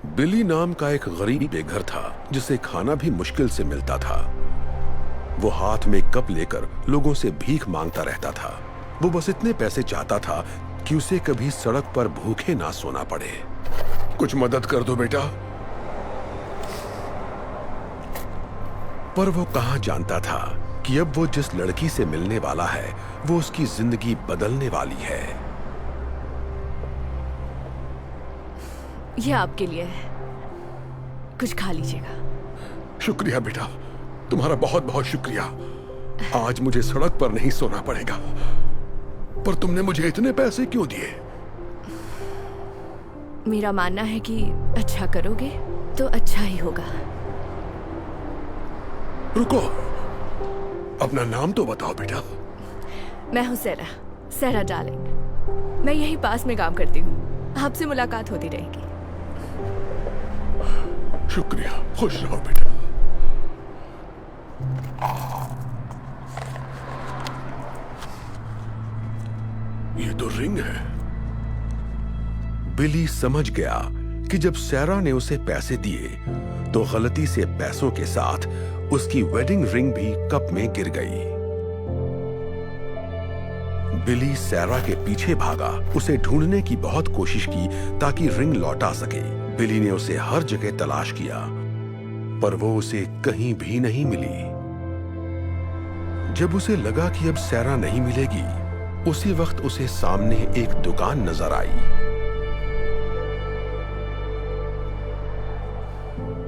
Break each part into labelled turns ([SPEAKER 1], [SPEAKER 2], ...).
[SPEAKER 1] बिली नाम का एक गरीब बेघर था जिसे खाना भी मुश्किल से मिलता था। वो हाथ में कप लेकर लोगों से भीख मांगता रहता था। वो बस इतने पैसे चाहता था कि उसे कभी सड़क पर भूखे ना सोना पड़े। कुछ मदद कर दो बेटा। पर वो कहां जानता था कि अब वो जिस लड़की से मिलने वाला है वो उसकी जिंदगी बदलने वाली है।
[SPEAKER 2] ये आपके लिए है, कुछ खा लीजिएगा।
[SPEAKER 1] शुक्रिया बेटा, तुम्हारा बहुत बहुत शुक्रिया। आज मुझे सड़क पर नहीं सोना पड़ेगा। पर तुमने मुझे इतने पैसे क्यों दिए?
[SPEAKER 2] मेरा मानना है कि अच्छा करोगे तो अच्छा ही होगा।
[SPEAKER 1] रुको, अपना नाम तो बताओ बेटा।
[SPEAKER 2] मैं हूँ सेरा, सेरा डार्लिंग। मैं यहीं पास में काम करती हूँ, आपसे मुलाकात होती रहेगी।
[SPEAKER 1] शुक्रिया, खुश रहो बेटा। ये तो रिंग है। बिली समझ गया कि जब सेरा ने उसे पैसे दिए तो गलती से पैसों के साथ उसकी वेडिंग रिंग भी कप में गिर गई। बिली सेरा के पीछे भागा, उसे ढूंढने की बहुत कोशिश की ताकि रिंग लौटा सके। बिली ने उसे हर जगह तलाश किया पर वो उसे कहीं भी नहीं मिली। जब उसे लगा कि अब सेरा नहीं मिलेगी, उसी वक्त उसे सामने एक दुकान नजर आई।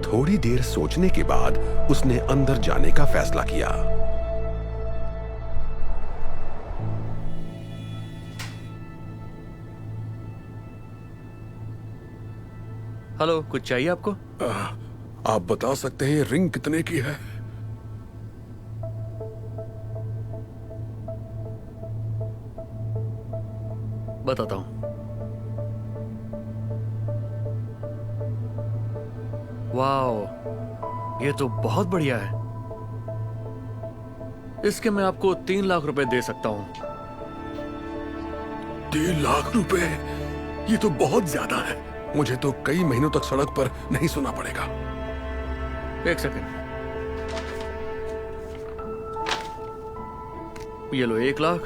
[SPEAKER 1] थोड़ी देर सोचने के बाद उसने अंदर जाने का फैसला किया।
[SPEAKER 3] हेलो, कुछ चाहिए आपको?
[SPEAKER 1] आप बता सकते हैं रिंग कितने की है?
[SPEAKER 3] बताता हूं। वाओ, ये तो बहुत बढ़िया है। इसके मैं आपको 3 लाख रुपए दे सकता हूं।
[SPEAKER 1] 3 लाख रुपए? ये तो बहुत ज्यादा है। मुझे तो कई महीनों तक सड़क पर नहीं सोना पड़ेगा।
[SPEAKER 3] एक सेकंड, ये लो। 1 लाख,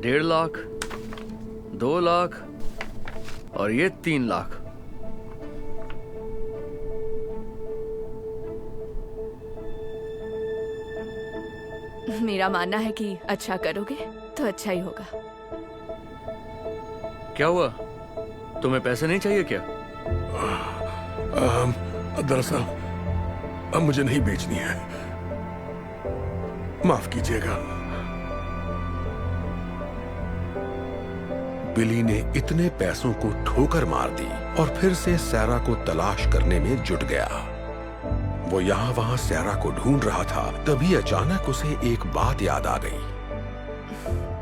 [SPEAKER 3] 1.5 लाख, 2 लाख और ये 3 लाख।
[SPEAKER 2] मेरा मानना है कि अच्छा करोगे तो अच्छा ही होगा।
[SPEAKER 3] क्या हुआ, तुम्हें पैसे नहीं चाहिए क्या?
[SPEAKER 1] दरअसल अब मुझे नहीं बेचनी है, माफ कीजिएगा। बिली ने इतने पैसों को ठोकर मार दी और फिर से सेरा को तलाश करने में जुट गया। वो यहाँ वहां सेरा को ढूंढ रहा था, तभी अचानक उसे एक बात याद आ गई।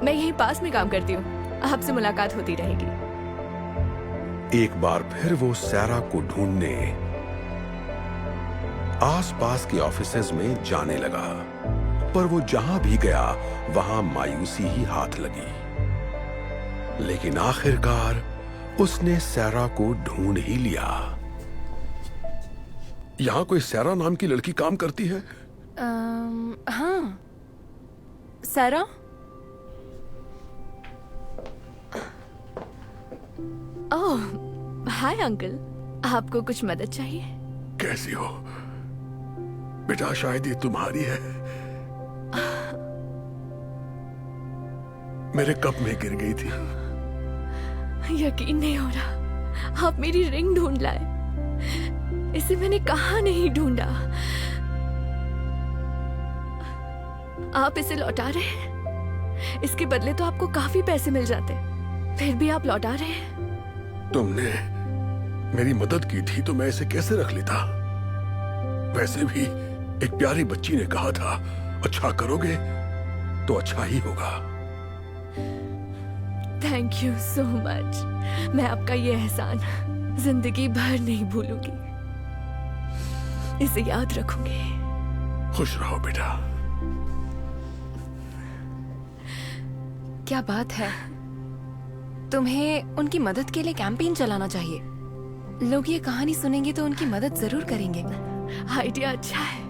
[SPEAKER 2] मैं यहीं पास में काम करती हूँ, आपसे मुलाकात होती रहेगी।
[SPEAKER 1] एक बार फिर वो सेरा को ढूंढने आसपास के ऑफिसेज में जाने लगा, पर वो जहां भी गया वहां मायूसी ही हाथ लगी। लेकिन आखिरकार उसने सेरा को ढूंढ ही लिया। यहां कोई सेरा नाम की लड़की काम करती है?
[SPEAKER 2] हाँ, सेरा। ओह, हाय अंकल, आपको कुछ मदद चाहिए?
[SPEAKER 1] कैसी हो बेटा? शायद ये तुम्हारी है। मेरे कप में गिर गई थी।
[SPEAKER 2] यकीन नहीं हो रहा, आप मेरी रिंग ढूंढ लाए। इसे मैंने कहाँ नहीं ढूंढा। आप इसे लौटा रहे हैं? इसके बदले तो आपको काफी पैसे मिल जाते, फिर भी आप लौटा रहे हैं।
[SPEAKER 1] तुमने मेरी मदद की थी तो मैं इसे कैसे रख लेता? वैसे भी एक प्यारी बच्ची ने कहा था, अच्छा करोगे तो अच्छा ही होगा।
[SPEAKER 2] Thank you so much. मैं आपका ये एहसान जिंदगी भर नहीं भूलूंगी, इसे याद रखूंगी।
[SPEAKER 1] खुश रहो बेटा।
[SPEAKER 4] क्या बात है, तुम्हें उनकी मदद के लिए कैंपेन चलाना चाहिए। लोग ये कहानी सुनेंगे तो उनकी मदद जरूर करेंगे।
[SPEAKER 2] आइडिया अच्छा है।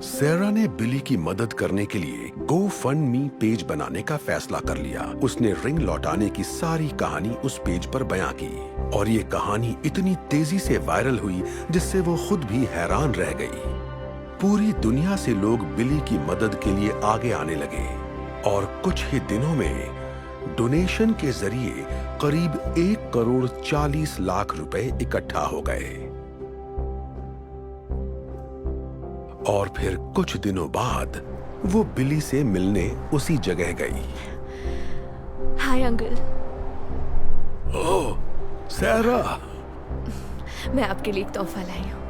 [SPEAKER 1] सैरा ने बिली की मदद करने के लिए गो फंड मी पेज बनाने का फैसला कर लिया। उसने रिंग लौटाने की सारी कहानी उस पेज पर बयां की और ये कहानी इतनी तेजी से वायरल हुई जिससे वो खुद भी हैरान रह गई। पूरी दुनिया से लोग बिली की मदद के लिए आगे आने लगे और कुछ ही दिनों में डोनेशन के जरिए करीब 1,40,00,000 रुपए इकट्ठा हो गए। और फिर कुछ दिनों बाद वो बिली से मिलने उसी जगह गई।
[SPEAKER 2] Hi uncle.
[SPEAKER 1] ओह, सैरा।
[SPEAKER 2] मैं आपके लिए एक तोहफा लाई हूँ।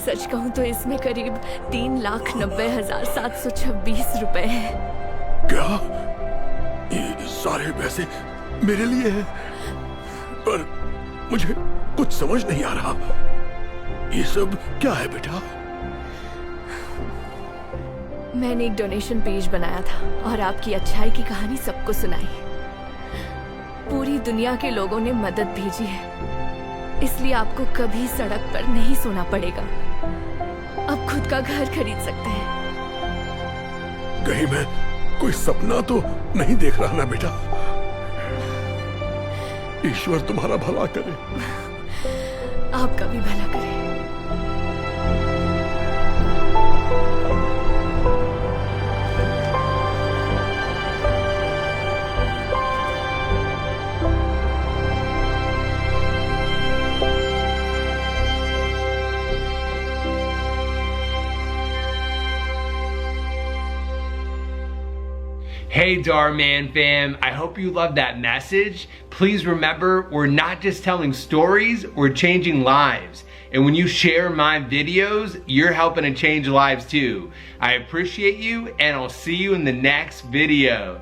[SPEAKER 2] सच कहूँ तो इसमें करीब 3,90,726 रुपए हैं।
[SPEAKER 1] क्या? ये सारे पैसे मेरे लिए हैं? पर मुझे कुछ समझ नहीं आ रहा। ये सब क्या है बेटा?
[SPEAKER 2] मैंने एक डोनेशन पेज बनाया था और आपकी अच्छाई की कहानी सबको सुनाई। पूरी दुनिया के लोगों ने मदद भेजी है, इसलिए आपको कभी सड़क पर नहीं सोना पड़ेगा। अब खुद का घर खरीद सकते हैं।
[SPEAKER 1] कहीं मैं कोई सपना तो नहीं देख रहा ना बेटा? ईश्वर तुम्हारा भला करे।
[SPEAKER 2] आपका भी भला करे।
[SPEAKER 5] Hey Darman fam, I hope you loved that message. Please remember, we're not just telling stories, we're changing lives. And when you share my videos, you're helping to change lives too. I appreciate you and I'll see you in the next video.